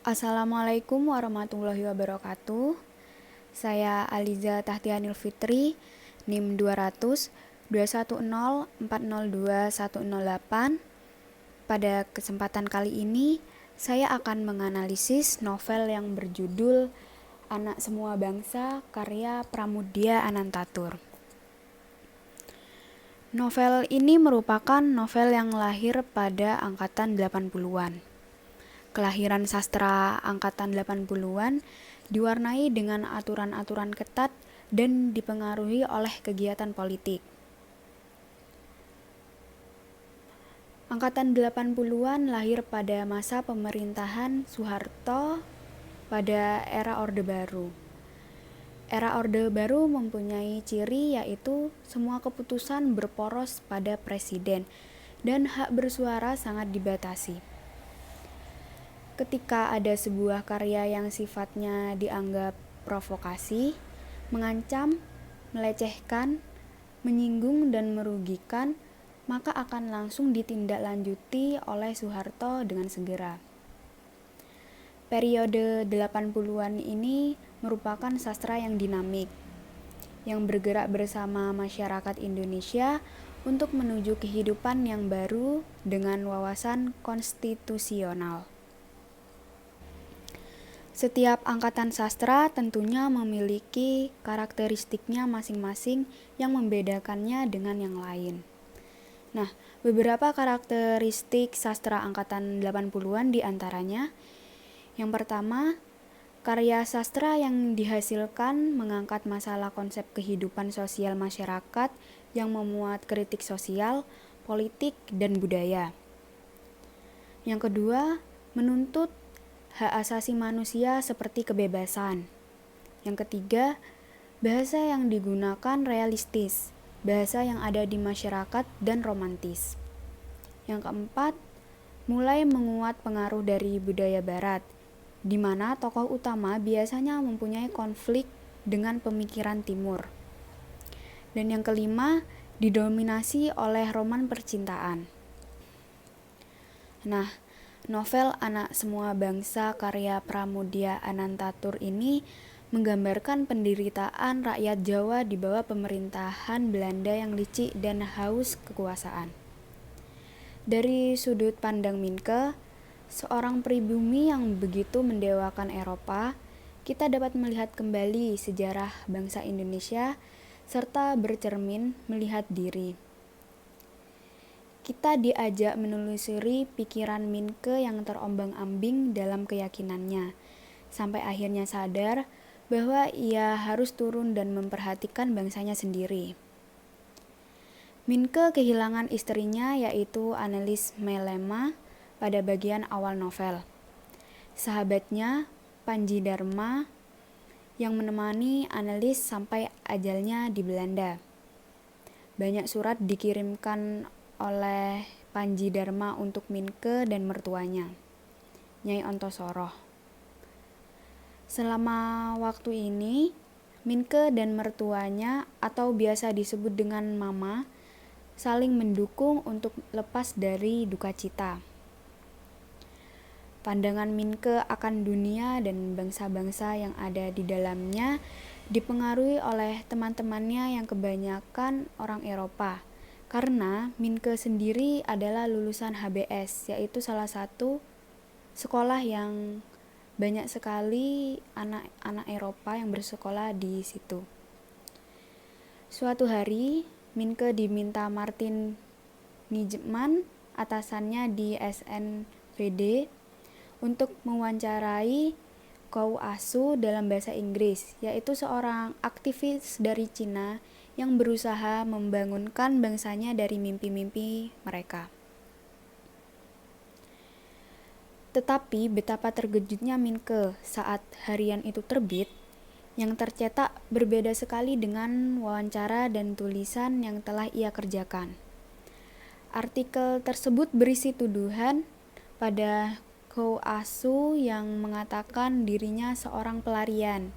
Assalamualaikum warahmatullahi wabarakatuh. Saya Aliza Tahtianil Fitri, NIM 200 210 402 108. Pada kesempatan kali ini, saya akan menganalisis novel yang berjudul Anak Semua Bangsa karya Pramoedya Anantatur. Novel ini merupakan novel yang lahir pada angkatan 80-an. Kelahiran sastra angkatan 80-an diwarnai dengan aturan-aturan ketat dan dipengaruhi oleh kegiatan politik. Angkatan 80-an lahir pada masa pemerintahan Soeharto pada era Orde Baru. Era Orde Baru mempunyai ciri yaitu semua keputusan berporos pada presiden dan hak bersuara sangat dibatasi. Ketika ada sebuah karya yang sifatnya dianggap provokasi, mengancam, melecehkan, menyinggung dan merugikan, maka akan langsung ditindaklanjuti oleh Soeharto dengan segera. Periode 80-an ini merupakan sastra yang dinamik, yang bergerak bersama masyarakat Indonesia untuk menuju kehidupan yang baru dengan wawasan konstitusional. Setiap angkatan sastra tentunya memiliki karakteristiknya masing-masing yang membedakannya dengan yang lain. Nah, beberapa karakteristik sastra angkatan 80-an diantaranya: yang pertama, karya sastra yang dihasilkan mengangkat masalah konsep kehidupan sosial masyarakat yang memuat kritik sosial, politik, dan budaya. Yang kedua, menuntut hak asasi manusia seperti kebebasan. Yang ketiga, bahasa yang digunakan realistis, bahasa yang ada di masyarakat dan romantis. Yang keempat, mulai menguat pengaruh dari budaya barat, di mana tokoh utama biasanya mempunyai konflik dengan pemikiran timur. Dan yang kelima, didominasi oleh roman percintaan. Nah, novel Anak Semua Bangsa karya Pramoedya Anantatur ini menggambarkan penderitaan rakyat Jawa di bawah pemerintahan Belanda yang licik dan haus kekuasaan. Dari sudut pandang Minke, seorang pribumi yang begitu mendewakan Eropa, kita dapat melihat kembali sejarah bangsa Indonesia serta bercermin melihat diri. Kita diajak menelusuri pikiran Minke yang terombang-ambing dalam keyakinannya, sampai akhirnya sadar bahwa ia harus turun dan memperhatikan bangsanya sendiri. Minke kehilangan istrinya yaitu Annelies Melema pada bagian awal novel. Sahabatnya, Panji Dharma, yang menemani Annelies sampai ajalnya di Belanda. Banyak surat dikirimkan oleh Panji Dharma untuk Minke dan mertuanya, Nyai Ontosoroh. Selama waktu ini, Minke dan mertuanya, atau biasa disebut dengan Mama, saling mendukung untuk lepas dari duka cita. Pandangan Minke akan dunia dan bangsa-bangsa yang ada di dalamnya dipengaruhi oleh teman-temannya yang kebanyakan orang Eropa, karena Minke sendiri adalah lulusan HBS, yaitu salah satu sekolah yang banyak sekali anak-anak Eropa yang bersekolah di situ. Suatu hari, Minke diminta Martin Nijman, atasannya di SNVD, untuk mewawancarai Kou Asu dalam bahasa Inggris, yaitu seorang aktivis dari Cina yang berusaha membangunkan bangsanya dari mimpi-mimpi mereka. Tetapi betapa terkejutnya Minke saat harian itu terbit, yang tercetak berbeda sekali dengan wawancara dan tulisan yang telah ia kerjakan. Artikel tersebut berisi tuduhan pada Kou Asu yang mengatakan dirinya seorang pelarian.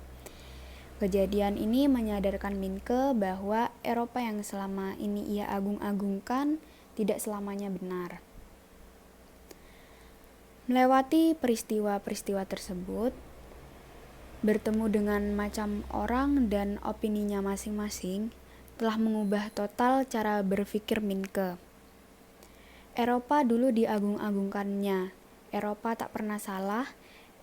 Kejadian ini menyadarkan Minke bahwa Eropa yang selama ini ia agung-agungkan tidak selamanya benar. Melewati peristiwa-peristiwa tersebut, bertemu dengan macam orang dan opininya masing-masing telah mengubah total cara berpikir Minke. Eropa dulu diagung-agungkannya. Eropa tak pernah salah.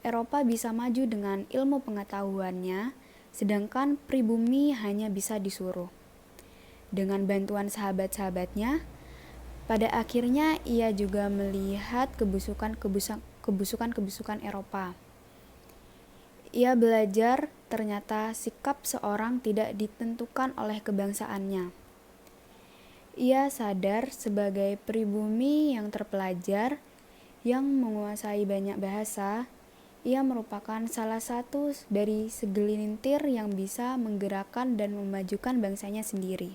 Eropa bisa maju dengan ilmu pengetahuannya, sedangkan pribumi hanya bisa disuruh. Dengan bantuan sahabat-sahabatnya, pada akhirnya ia juga melihat kebusukan Eropa. Ia belajar ternyata sikap seorang tidak ditentukan oleh kebangsaannya. Ia sadar sebagai pribumi yang terpelajar, yang menguasai banyak bahasa, ia merupakan salah satu dari segelintir yang bisa menggerakkan dan memajukan bangsanya sendiri.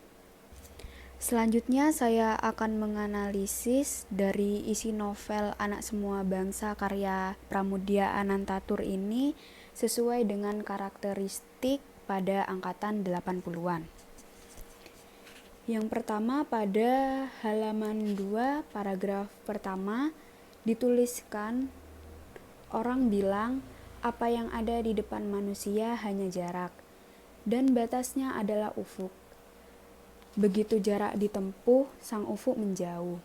Selanjutnya saya akan menganalisis dari isi novel Anak Semua Bangsa karya Pramudia Anantatur ini sesuai dengan karakteristik pada angkatan 80-an. Yang pertama, pada halaman 2 paragraf pertama dituliskan, orang bilang apa yang ada di depan manusia hanya jarak, dan batasnya adalah ufuk. Begitu jarak ditempuh, sang ufuk menjauh.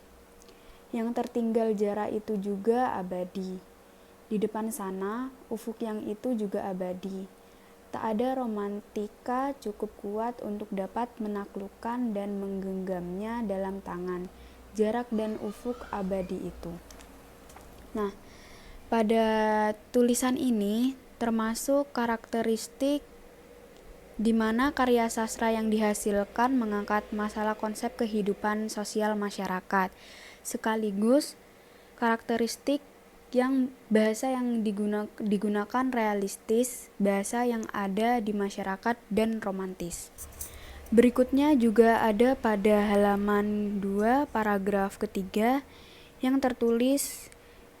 Yang tertinggal jarak itu juga abadi. Di depan sana, ufuk yang itu juga abadi. Tak ada romantika cukup kuat untuk dapat menaklukkan dan menggenggamnya dalam tangan. Jarak dan ufuk abadi itu. Nah, pada tulisan ini termasuk karakteristik di mana karya sastra yang dihasilkan mengangkat masalah konsep kehidupan sosial masyarakat, sekaligus karakteristik yang bahasa yang digunakan realistis, bahasa yang ada di masyarakat dan romantis. Berikutnya juga ada pada halaman 2 paragraf ketiga yang tertulis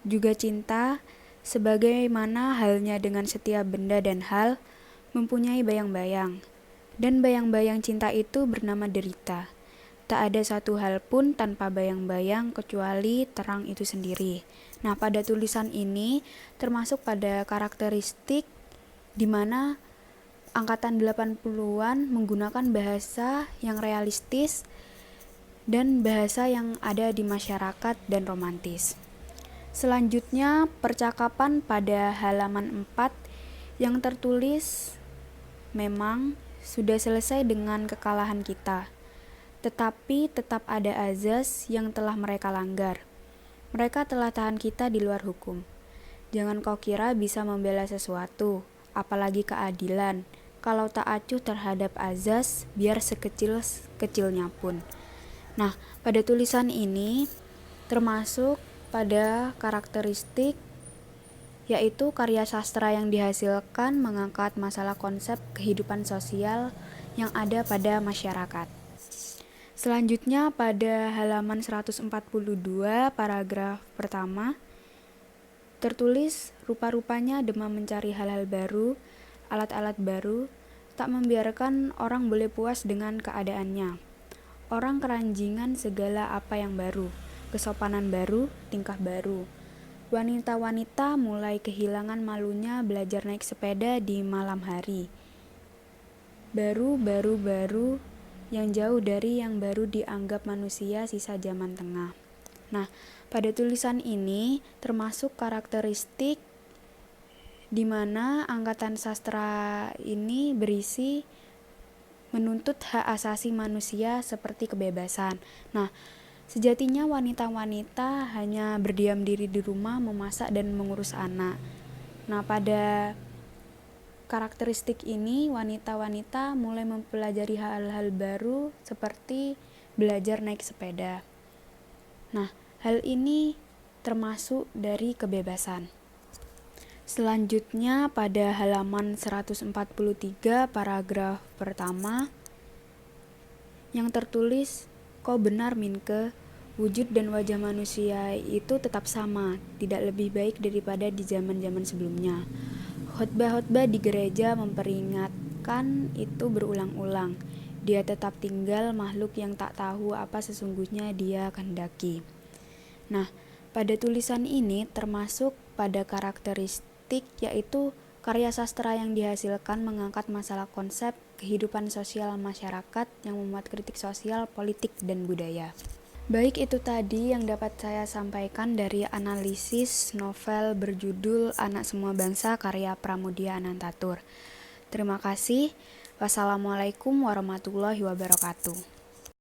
juga cinta sebagaimana halnya dengan setiap benda dan hal mempunyai bayang-bayang, dan bayang-bayang cinta itu bernama derita. Tak ada satu hal pun tanpa bayang-bayang kecuali terang itu sendiri. Nah, pada tulisan ini termasuk pada karakteristik di mana angkatan 80-an menggunakan bahasa yang realistis dan bahasa yang ada di masyarakat dan romantis. Selanjutnya, percakapan pada halaman 4 yang tertulis, memang sudah selesai dengan kekalahan kita, tetapi tetap ada azas yang telah mereka langgar. Mereka telah tahan kita di luar hukum. Jangan kau kira bisa membela sesuatu, apalagi keadilan, kalau tak acuh terhadap azas, biar sekecil-kecilnya pun. Nah, pada tulisan ini termasuk pada karakteristik yaitu karya sastra yang dihasilkan mengangkat masalah konsep kehidupan sosial yang ada pada masyarakat. Selanjutnya pada halaman 142 paragraf pertama tertulis, rupa-rupanya demam mencari hal-hal baru, alat-alat baru, tak membiarkan orang boleh puas dengan keadaannya. Orang keranjingan segala apa yang baru, kesopanan baru, tingkah baru. Wanita-wanita mulai kehilangan malunya belajar naik sepeda di malam hari. Baru yang jauh dari yang baru dianggap manusia sisa zaman tengah. Nah, pada tulisan ini termasuk karakteristik di mana angkatan sastra ini berisi menuntut hak asasi manusia seperti kebebasan. Nah, sejatinya wanita-wanita hanya berdiam diri di rumah, memasak dan mengurus anak. Nah, pada karakteristik ini wanita-wanita mulai mempelajari hal-hal baru seperti belajar naik sepeda. Nah, hal ini termasuk dari kebebasan. Selanjutnya pada halaman 143 paragraf pertama yang tertulis, kau benar Minke, wujud dan wajah manusia itu tetap sama, tidak lebih baik daripada di zaman-zaman sebelumnya. Khotbah-khotbah di gereja memperingatkan itu berulang-ulang. Dia tetap tinggal makhluk yang tak tahu apa sesungguhnya dia kehendaki. Nah, pada tulisan ini termasuk pada karakteristik, yaitu karya sastra yang dihasilkan mengangkat masalah konsep kehidupan sosial masyarakat yang memuat kritik sosial, politik, dan budaya. Baik, itu tadi yang dapat saya sampaikan dari analisis novel berjudul Anak Semua Bangsa karya Pramudia Anantatur. Terima kasih. Wassalamualaikum warahmatullahi wabarakatuh.